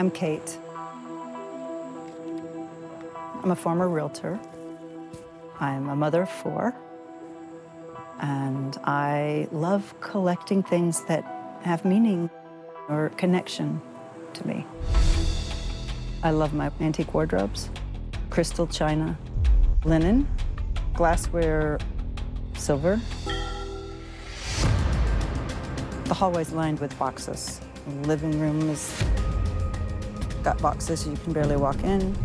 I'm Kate. I'm a former realtor. I'm a mother of 4. And I love collecting things that have meaning or connection to me. I love my antique wardrobes, crystal china, linen, glassware, silver. The hallway's lined with boxes. The living room has got boxes you can barely walk in.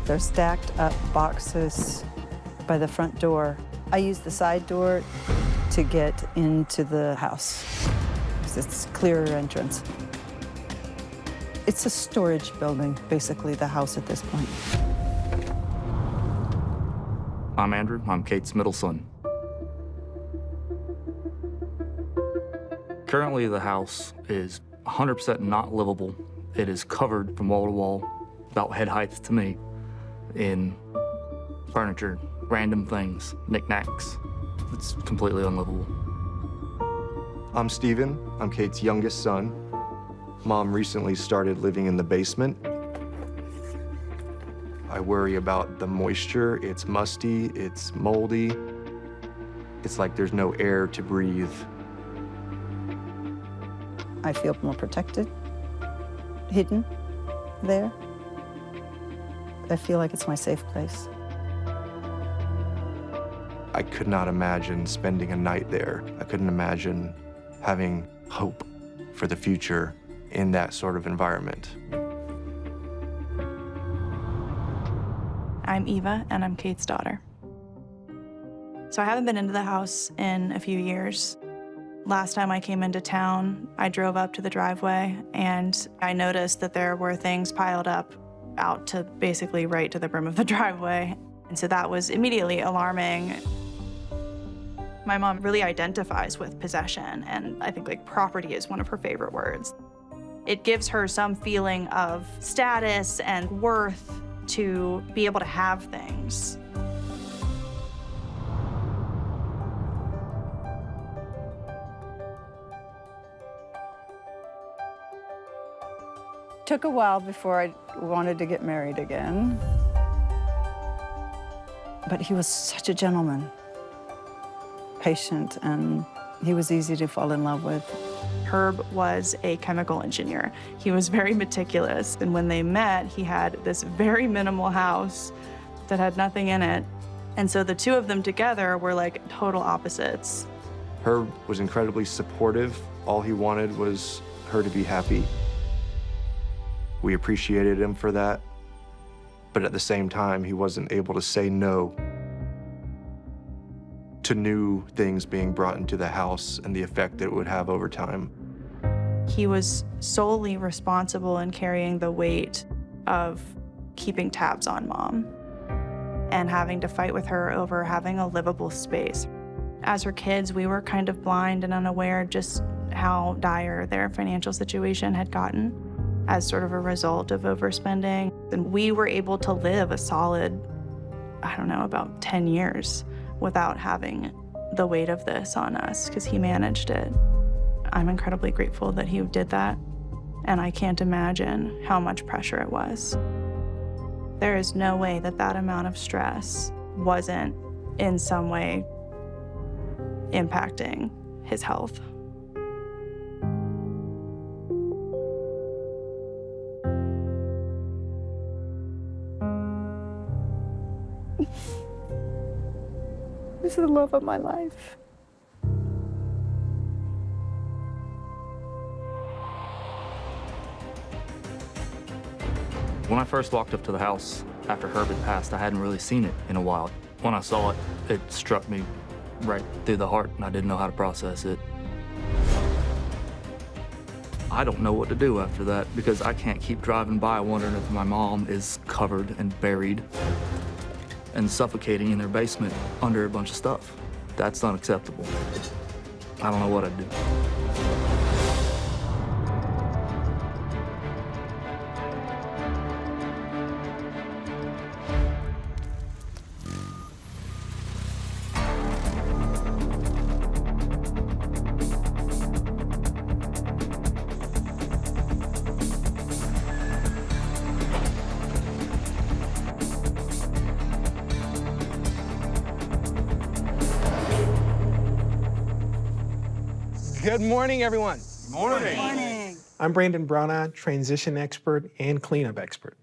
There's stacked up boxes by the front door. I use the side door to get into the house, because it's a clearer entrance. It's a storage building, basically, the house at this point. I'm Andrew. I'm Kate's middle son. Currently, the house is 100% not livable. It is covered from wall to wall, about head height to me, in furniture, random things, knickknacks. It's completely unlivable. I'm Steven. I'm Kate's youngest son. Mom recently started living in the basement. I worry about the moisture. It's musty, it's moldy. It's like there's no air to breathe. I feel more protected, hidden there. I feel like it's my safe place. I could not imagine spending a night there. I couldn't imagine having hope for the future in that sort of environment. I'm Eva, and I'm Kate's daughter. So I haven't been into the house in a few years. Last time I came into town, I drove up to the driveway, and I noticed that there were things piled up out to basically right to the brim of the driveway. And so that was immediately alarming. My mom really identifies with possession, and I think like property is one of her favorite words. It gives her some feeling of status and worth to be able to have things. Took a while before I wanted to get married again. But he was such a gentleman, patient, and he was easy to fall in love with. Herb was a chemical engineer. He was very meticulous, and when they met, he had this very minimal house that had nothing in it. And so the two of them together were like total opposites. Herb was incredibly supportive. All he wanted was her to be happy. We appreciated him for that, but at the same time, he wasn't able to say no to new things being brought into the house and the effect that it would have over time. He was solely responsible in carrying the weight of keeping tabs on Mom and having to fight with her over having a livable space. As her kids, we were kind of blind and unaware just how dire their financial situation had gotten as sort of a result of overspending. And we were able to live a solid, I don't know, about 10 years without having the weight of this on us, because he managed it. I'm incredibly grateful that he did that, and I can't imagine how much pressure it was. There is no way that that amount of stress wasn't in some way impacting his health. This is the love of my life. When I first walked up to the house after Herb had passed, I hadn't really seen it in a while. When I saw it, it struck me right through the heart, and I didn't know how to process it. I don't know what to do after that, because I can't keep driving by wondering if my mom is covered and buried and suffocating in their basement under a bunch of stuff. That's unacceptable. I don't know what I'd do. Good morning, everyone. Morning. I'm Brandon Browna, transition expert and cleanup expert.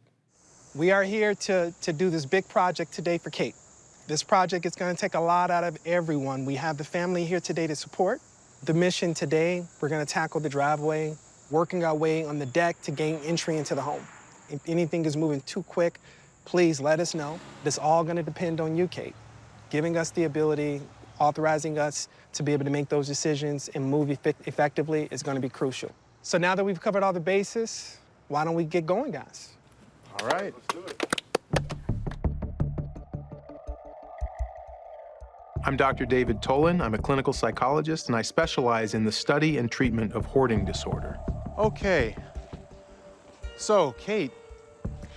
We are here to do this big project today for Kate. This project is going to take a lot out of everyone. We have the family here today to support. The mission today, we're going to tackle the driveway, working our way on the deck to gain entry into the home. If anything is moving too quick, please let us know. This all going to depend on you, Kate. Giving us the ability, authorizing us to be able to make those decisions and move effectively is going to be crucial. So now that we've covered all the bases, why don't we get going, guys? All right. Let's do it. I'm Dr. David Tolan. I'm a clinical psychologist, and I specialize in the study and treatment of hoarding disorder. Okay. So, Kate,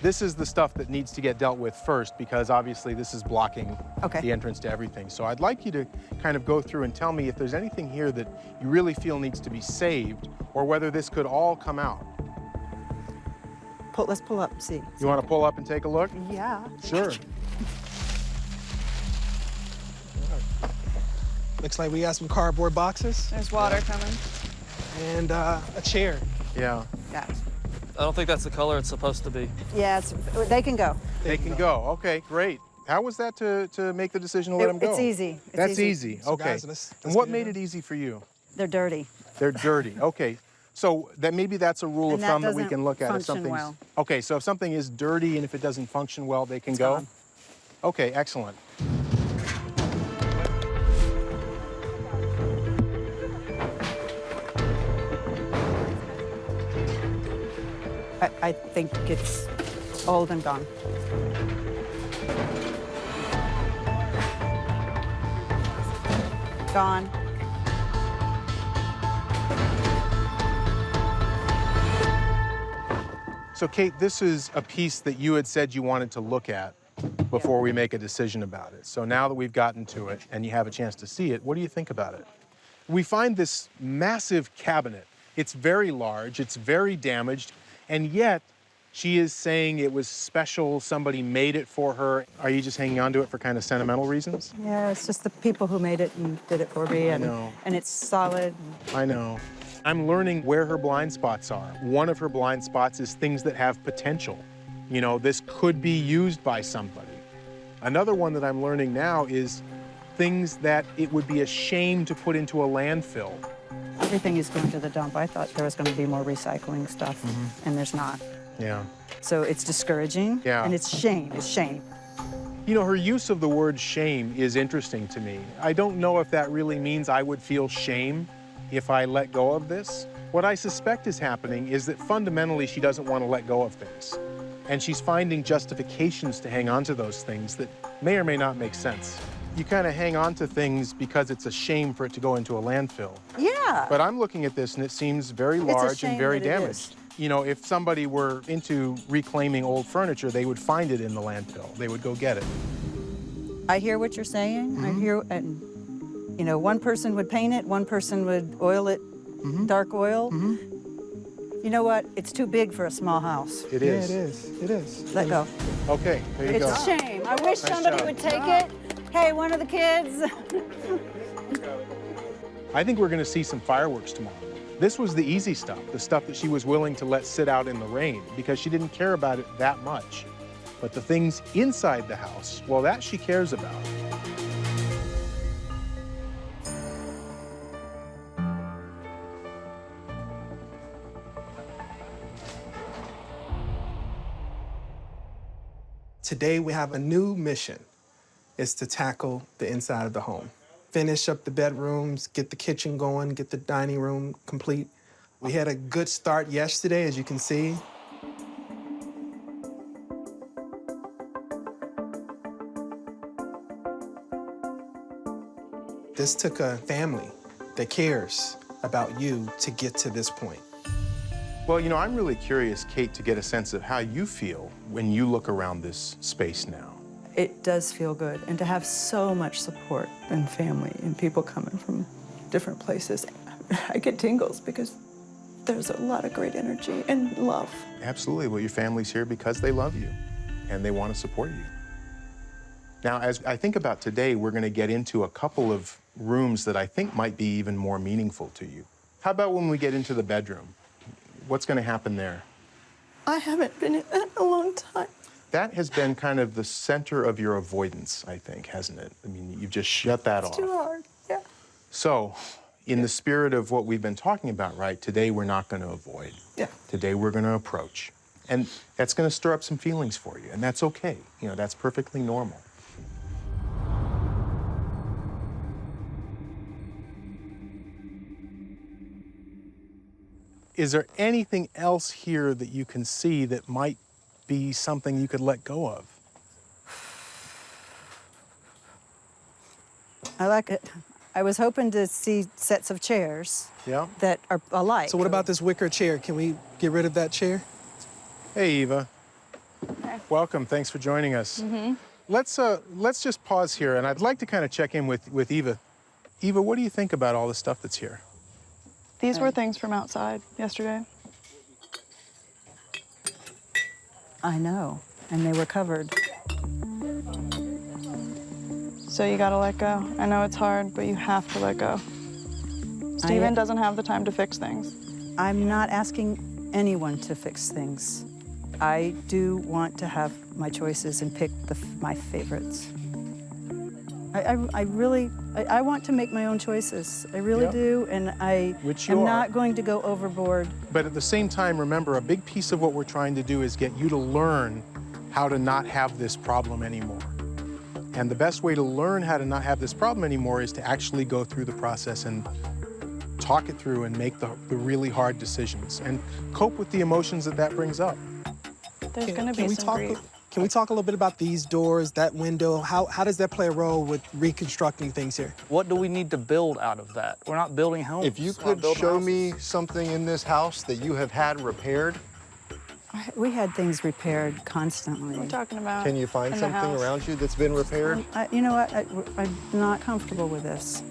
this is the stuff that needs to get dealt with first, because obviously this is blocking the entrance to everything. So I'd like you to kind of go through and tell me if there's anything here that you really feel needs to be saved, or whether this could all come out. Let's pull up, see. You want to pull up and take a look? Yeah. Sure. Looks like we got some cardboard boxes There's water coming. and a chair. Yeah. Yeah. I don't think that's the color it's supposed to be. Yeah, they can go. They can go. Okay, great. How was that to make the decision to let them go? It's easy. It's That's easy. So Okay. guys, let's And what get it made done. it easy for you? They're dirty. They're dirty. Okay. So maybe that's a rule of And that thumb that we doesn't can look at if function something's well. Okay, so if something is dirty and if it doesn't function well, they can It's go. gone. Okay, excellent. I think it's old and gone. Gone. So Kate, this is a piece that you had said you wanted to look at before we make a decision about it. So now that we've gotten to it and you have a chance to see it, what do you think about it? We find this massive cabinet. It's very large, it's very damaged, and yet she is saying it was special, somebody made it for her. Are you just hanging on to it for kind of sentimental reasons? Yeah, it's just the people who made it and did it for me. And, know. and it's solid. I know. I'm learning where her blind spots are. One of her blind spots is things that have potential. You know, this could be used by somebody. Another one that I'm learning now is things that it would be a shame to put into a landfill. Everything is going to the dump. I thought there was going to be more recycling stuff, and there's not. Yeah. So it's discouraging, Yeah. and it's shame. It's shame. You know, her use of the word shame is interesting to me. I don't know if that really means I would feel shame if I let go of this. What I suspect is happening is that fundamentally she doesn't want to let go of things. And she's finding justifications to hang on to those things that may or may not make sense. You kind of hang on to things because it's a shame for it to go into a landfill. Yeah. But I'm looking at this and it seems very a large shame and very that it damaged. is. You know, if somebody were into reclaiming old furniture, they would find it in the landfill. They would go get it. I hear what you're saying. I hear, and you know, one person would paint it, one person would oil it, dark oil. You know what? It's too big for a small house. It Yeah, is. it is. It is. Let go. Okay, there you It's go. a shame. I wish somebody job. would take it. Hey, one of the kids. I think we're going to see some fireworks tomorrow. This was the easy stuff, the stuff that she was willing to let sit out in the rain because she didn't care about it that much. But the things inside the house, well, that she cares about. Today we have a new mission. It's to tackle the inside of the home. Finish up the bedrooms, get the kitchen going, get the dining room complete. We had a good start yesterday, as you can see. This took a family that cares about you to get to this point. Well, you know, I'm really curious, Kate, to get a sense of how you feel when you look around this space now. It does feel good, and to have so much support and family and people coming from different places, I get tingles because there's a lot of great energy and love. Absolutely. Well, your family's here because they love you and they want to support you. Now, as I think about today, we're going to get into a couple of rooms that I think might be even more meaningful to you. How about when we get into the bedroom? What's going to happen there? I haven't been in that in a long time. That has been kind of the center of your avoidance, I think, hasn't it? I mean, you've just shut that off. It's too hard, yeah. So, in the spirit of what we've been talking about, right, today we're not going to avoid. Yeah. Today we're going to approach. And that's going to stir up some feelings for you, and that's okay. You know, that's perfectly normal. Is there anything else here that you can see that might be something you could let go of? I like it. I was hoping to see sets of chairs Yeah? that are alike. So what about this wicker chair? Can we get rid of that chair? Hey, Eva. Hey. Welcome. Thanks for joining us. Let's just pause here, and I'd like to kind of check in with Eva. Eva, what do you think about all the stuff that's here? These were things from outside yesterday. I know, and they were covered. So you gotta let go. I know it's hard, but you have to let go. Steven doesn't have the time to fix things. I'm not asking anyone to fix things. I do want to have my choices and pick my favorites. I really want to make my own choices. I really do, and I Which you am are. not going to go overboard. But at the same time, remember, a big piece of what we're trying to do is get you to learn how to not have this problem anymore. And the best way to learn how to not have this problem anymore is to actually go through the process and talk it through and make the really hard decisions and cope with the emotions that brings up. There's gonna be some grief. Can we talk a little bit about these doors, that window? How does that play a role with reconstructing things here? What do we need to build out of that? We're not building homes. If you We're not could building show houses. me something in this house that you have had repaired, We had things repaired constantly. We're talking about can you find in the something house. around you that's been repaired? You know what? I'm not comfortable with this.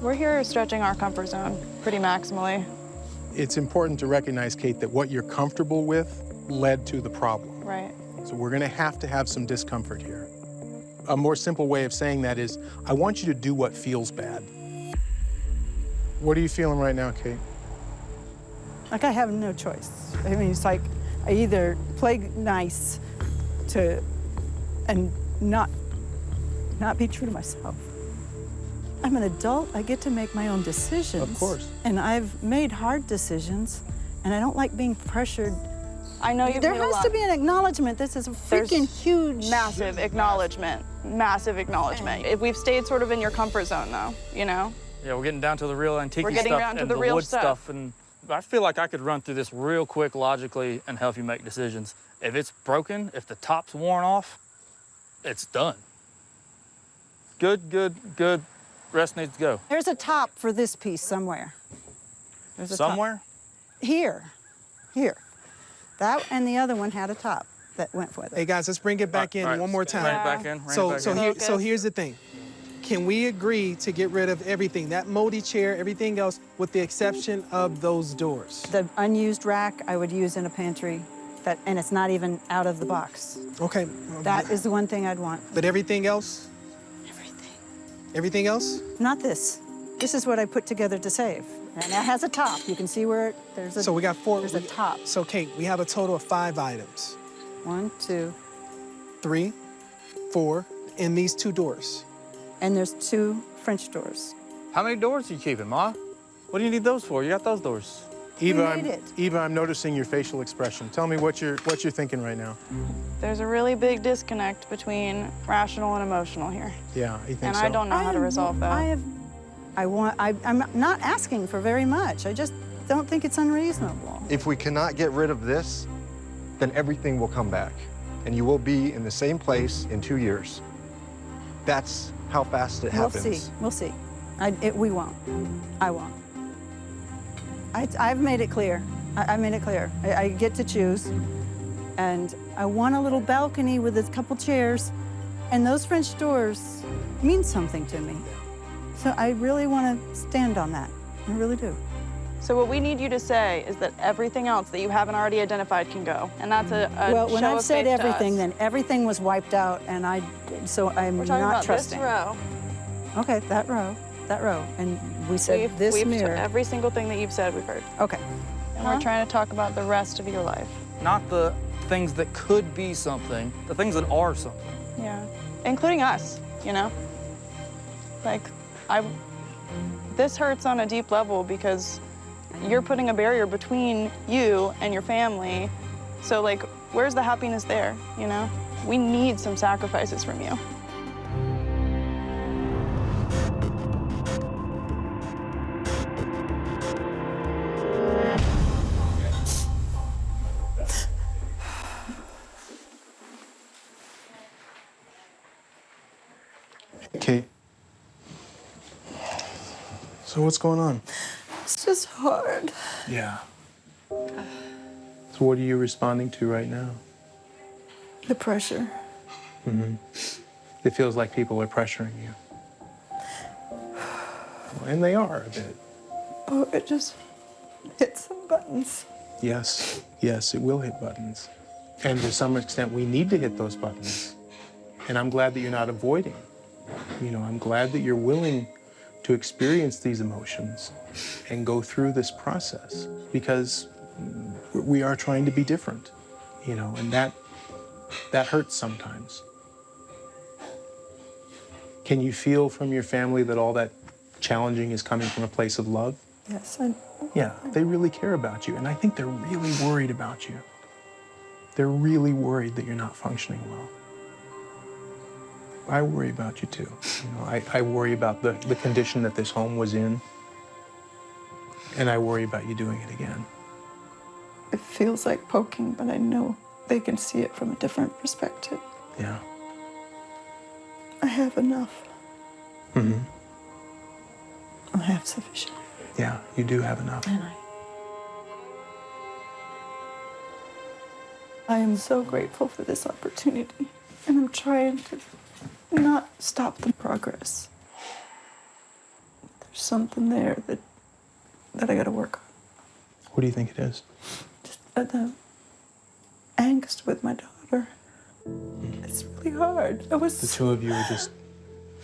We're here stretching our comfort zone pretty maximally. It's important to recognize, Kate, that what you're comfortable with led to the problem. Right. So we're going to have some discomfort here. A more simple way of saying that is, I want you to do what feels bad. What are you feeling right now, Kate? Like I have no choice. I mean, it's like I either play nice and not be true to myself. I'm an adult. I get to make my own decisions. Of course. And I've made hard decisions, and I don't like being pressured. I know you've There made a has lot. to be an acknowledgement. This is a freaking huge. Massive acknowledgement. Massive acknowledgement. If we've stayed sort of in your comfort zone, though, you know? Yeah, we're getting down to the real antique We're getting stuff down to and the real wood stuff. and I feel like I could run through this real quick logically and help you make decisions. If it's broken, if the top's worn off, it's done. Good, good, good. Rest needs to go. There's a top for this piece somewhere. There's a top. Somewhere? Here. That and the other one had a top that went with it. Hey guys, let's bring it back in All right, one more Bring time. it back in. Bring it So back in. so here's the thing. Can we agree to get rid of everything, that moldy chair, everything else, with the exception of those doors? The unused rack I would use in a pantry, and it's not even out of the box. Okay. That is the one thing I'd want. But everything else? Everything. Everything else? Not this. This is what I put together to save. And that has a top. You can see where there's a So we got 4. There's a top. So Kate, we have a total of 5 items. 1, 2, 3, 4, and these 2 doors. and there's 2 French doors. How many doors are you keeping, Ma? What do you need those for? You got those doors. Eva, made it. Eva, I'm noticing your facial expression. Tell me what you're thinking right now. There's a really big disconnect between rational and emotional here. Yeah, you think And so? I don't know how to resolve that. I'm not asking for very much. I just don't think it's unreasonable. If we cannot get rid of this, then everything will come back, and you will be in the same place in 2 years. That's how fast it happens. We'll see. We won't. I won't. I've made it clear. I made it clear. I get to choose, and I want a little balcony with a couple chairs, and those French doors mean something to me. So I really want to stand on that. I really do. So what we need you to say is that everything else that you haven't already identified can go. And that's a Well, when show I've of said faith to everything, us. then everything was wiped out, and so I'm We're talking not about trusting. this row. Okay, that row. that row. And we said this mirror. Every single thing that you've said, we've heard. Okay. And we're trying to talk about the rest of your life. Not the things that could be something, the things that are something. Yeah, including us, you know? Like, this hurts on a deep level because you're putting a barrier between you and your family. So, like, where's the happiness there, you know? We need some sacrifices from you. Kate. So what's going on? It's just hard. Yeah. So what are you responding to right now? The pressure. It feels like people are pressuring you. And they are a bit. Oh, it just hits some buttons. Yes, yes, it will hit buttons. And to some extent, we need to hit those buttons. And I'm glad that you're not avoiding. You know, I'm glad that you're willing to experience these emotions and go through this process because we are trying to be different, you know, and that hurts sometimes. Can you feel from your family that all that challenging is coming from a place of love? Yes, Yeah, they really care about you, and I think they're really worried about you. They're really worried that you're not functioning well. I worry about you too. You know, I worry about the condition that this home was in, and I worry about you doing it again. It feels like poking, but I know they can see it from a different perspective. Yeah. I have enough. Mm-hmm. I have sufficient. Yeah, you do have enough. And I am so grateful for this opportunity, and I'm trying to not stop the progress. There's something there that I gotta work on. What do you think it is? Just the angst with my daughter. It's really hard. The two of you are just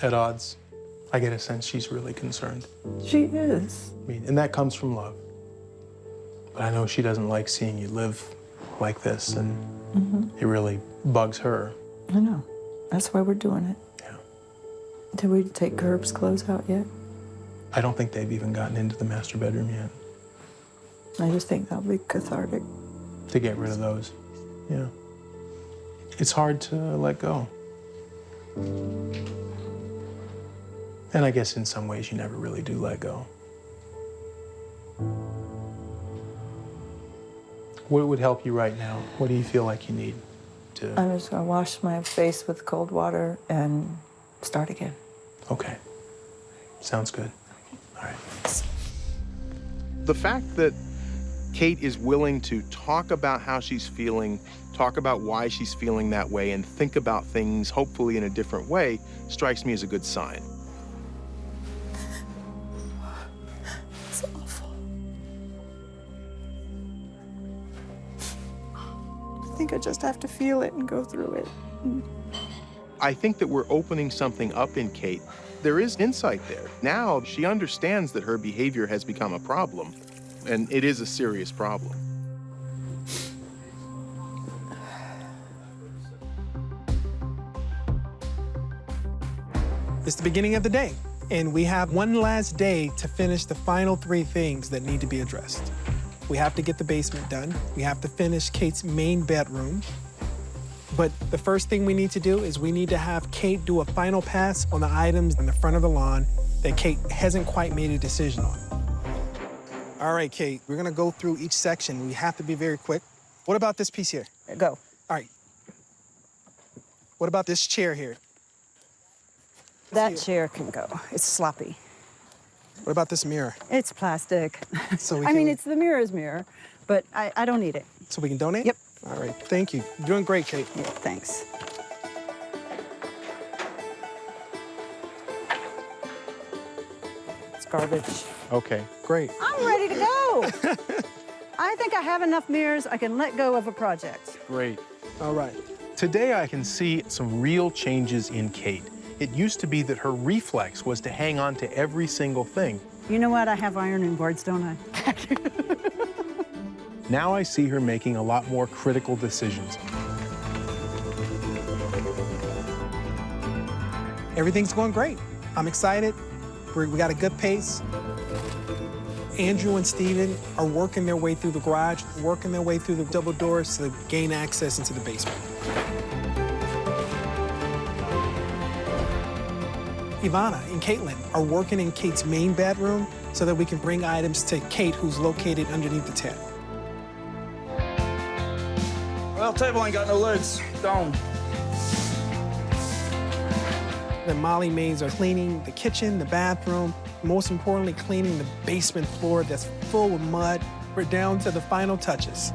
at odds. I get a sense she's really concerned. She is. I mean, and that comes from love. But I know she doesn't like seeing you live like this, and it really bugs her. I know. That's why we're doing it. Yeah. Did we take Gerb's clothes out yet? I don't think they've even gotten into the master bedroom yet. I just think that'll be cathartic. To get rid of those. Yeah. It's hard to let go. And I guess in some ways you never really do let go. What would help you right now? What do you feel like you need to... I'm just gonna wash my face with cold water and start again. Okay. Sounds good. All right. The fact that Kate is willing to talk about how she's feeling, talk about why she's feeling that way, and think about things hopefully in a different way strikes me as a good sign. It's awful. I think I just have to feel it and go through it. I think that we're opening something up in Kate. There is insight there. Now she understands that her behavior has become a problem, and it is a serious problem. It's the beginning of the day, and we have one last day to finish the final 3 things that need to be addressed. We have to get the basement done. We have to finish Kate's main bedroom. But the first thing we need to do is we need to have Kate do a final pass on the items in the front of the lawn that Kate hasn't quite made a decision on. All right, Kate, we're gonna go through each section. We have to be very quick. What about this piece here? Go. All right. What about this chair here? That chair can go. It's sloppy. What about this mirror? It's plastic. So we I mean, can- it's the mirror's mirror, but I don't need it. So we can donate? Yep. All right, thank you. You're doing great, Kate. Yeah, thanks. It's garbage. Okay. Great. I'm ready to go. I think I have enough mirrors. I can let go of a project. Great. All right. Today I can see some real changes in Kate. It used to be that her reflex was to hang on to every single thing. You know what? I have ironing boards, don't I? Now I see her making a lot more critical decisions. Everything's going great. I'm excited. We got a good pace. Andrew and Steven are working their way through the garage, working their way through the double doors to gain access into the basement. Ivana and Caitlin are working in Kate's main bedroom so that we can bring items to Kate, who's located underneath the tent. Well, table ain't got no legs. Gone. The Molly maids are cleaning the kitchen, the bathroom, most importantly, cleaning the basement floor that's full of mud. We're down to the final touches.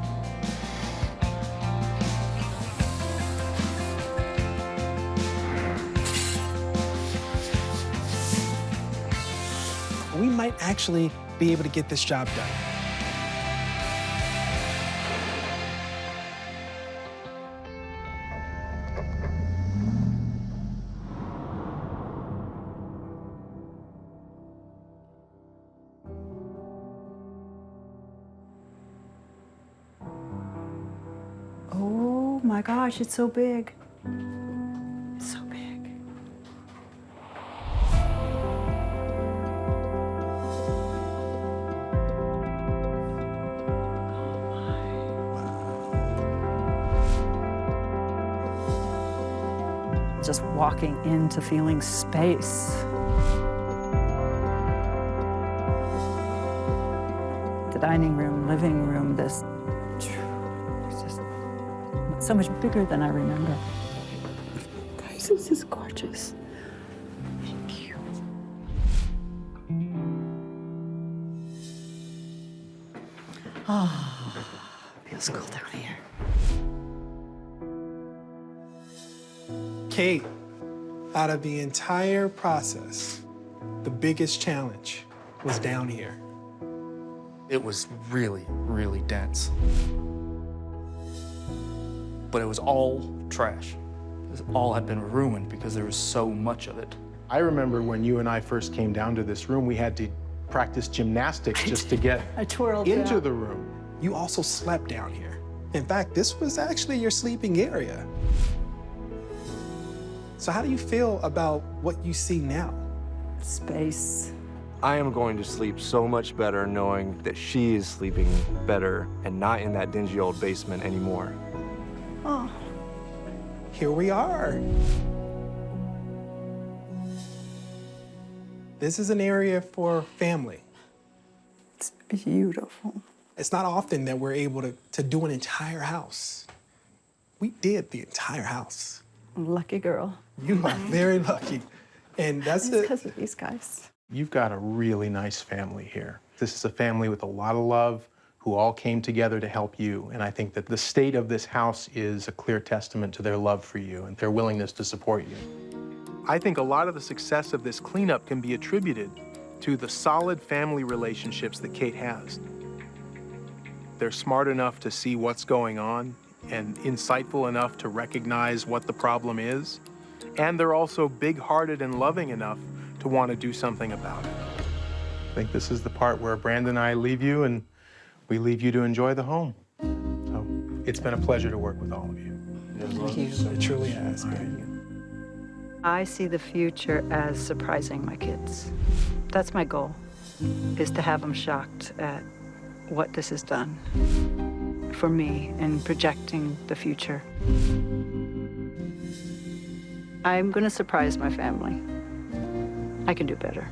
We might actually be able to get this job done. Oh my gosh, it's so big. It's so big. Just walking into feeling space. The dining room, living room, it's just so much bigger than I remember. Guys, this is gorgeous. Thank you. Oh, feels cool down here. Kate, out of the entire process, the biggest challenge was down here. It was really, really dense. But it was all trash. It all had been ruined because there was so much of it. I remember when you and I first came down to this room, we had to practice gymnastics just to get I twirled into down. the room. You also slept down here. In fact, this was actually your sleeping area. So how do you feel about what you see now? Space. I am going to sleep so much better knowing that she is sleeping better and not in that dingy old basement anymore. Oh, Here we are. This is an area for family. it's beautiful. It's not often that we're able to do an entire house. We did the entire house. Lucky girl. You are very lucky. And that's It's it. because of these guys. You've got a really nice family here. This is a family with a lot of love who all came together to help you. And I think that the state of this house is a clear testament to their love for you and their willingness to support you. I think a lot of the success of this cleanup can be attributed to the solid family relationships that Kate has. They're smart enough to see what's going on and insightful enough to recognize what the problem is. And they're also big-hearted and loving enough to want to do something about it. I think this is the part where Brandon and I leave you, and we leave you to enjoy the home. So it's been a pleasure to work with all of you. Thank you. It truly has been. I see the future as surprising my kids. That's my goal, is to have them shocked at what this has done for me and projecting the future. I'm going to surprise my family. I can do better.